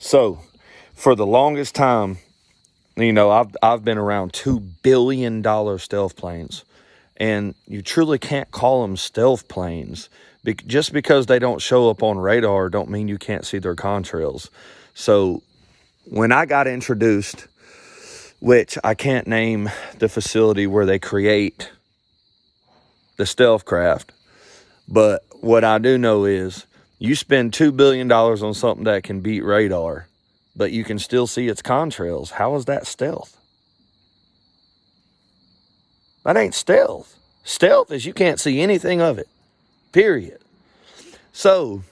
So, for the longest time, I've been around $2 billion stealth planes, and you truly can't call them stealth planes. Just because they don't show up on radar don't mean you can't see their contrails. So, when I got introduced, which I can't name the facility where they create the stealth craft, but what I do know is you spend $2 billion on something that can beat radar, but you can still see its contrails. How is that stealth? That ain't stealth. Stealth is you can't see anything of it, period. So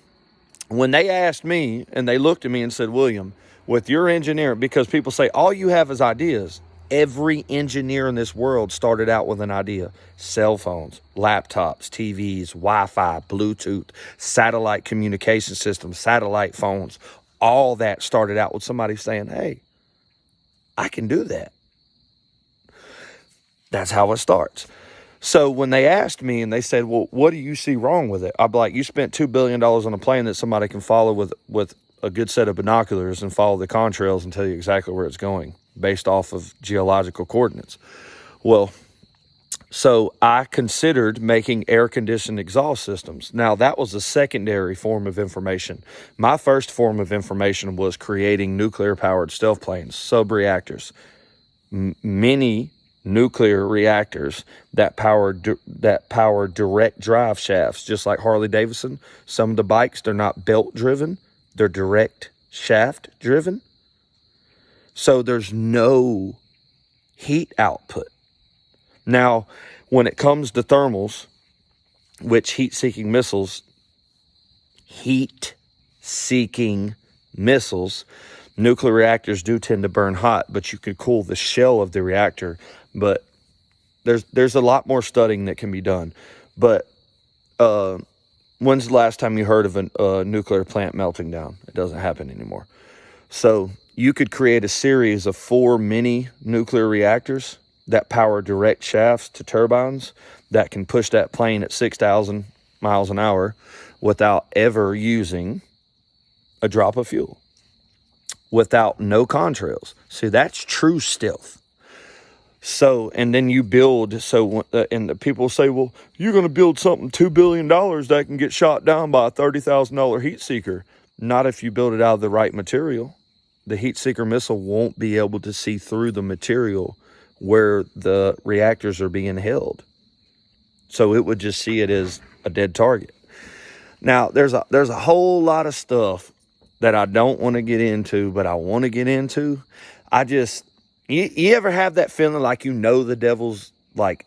when they asked me and they looked at me and said, William, with your engineer, because people say all you have is ideas. Every engineer in this world started out with an idea. Cell phones, laptops, TVs, Wi-Fi, Bluetooth, satellite communication systems, satellite phones. All that started out with somebody saying, hey, I can do that. That's how it starts. So when they asked me and they said, well, what do you see wrong with it? I'd be like, you spent $2 billion on a plane that somebody can follow with a good set of binoculars and follow the contrails and tell you exactly where it's going based off of geological coordinates. Well, so I considered making air-conditioned exhaust systems. Now, that was a secondary form of information. My first form of information was creating nuclear-powered stealth planes, sub-reactors, mini nuclear reactors that power direct drive shafts, just like Harley Davidson. Some of the bikes, they're not belt driven, they're direct shaft driven. So there's no heat output. Now, when it comes to thermals, which heat-seeking missiles, nuclear reactors do tend to burn hot, but you could cool the shell of the reactor. But there's a lot more studying that can be done. But when's the last time you heard of a nuclear plant melting down? It doesn't happen anymore. So you could create a series of 4 mini nuclear reactors that power direct shafts to turbines that can push that plane at 6,000 miles an hour without ever using a drop of fuel, without no contrails. See, that's true stealth. So, and then you build, and the people say, well, you're going to build something $2 billion that can get shot down by a $30,000 heat seeker. Not if you build it out of the right material. The heat seeker missile won't be able to see through the material where the reactors are being held. So it would just see it as a dead target. Now, there's a whole lot of stuff that I don't want to get into, but I want to get into. You ever have that feeling like the devil's like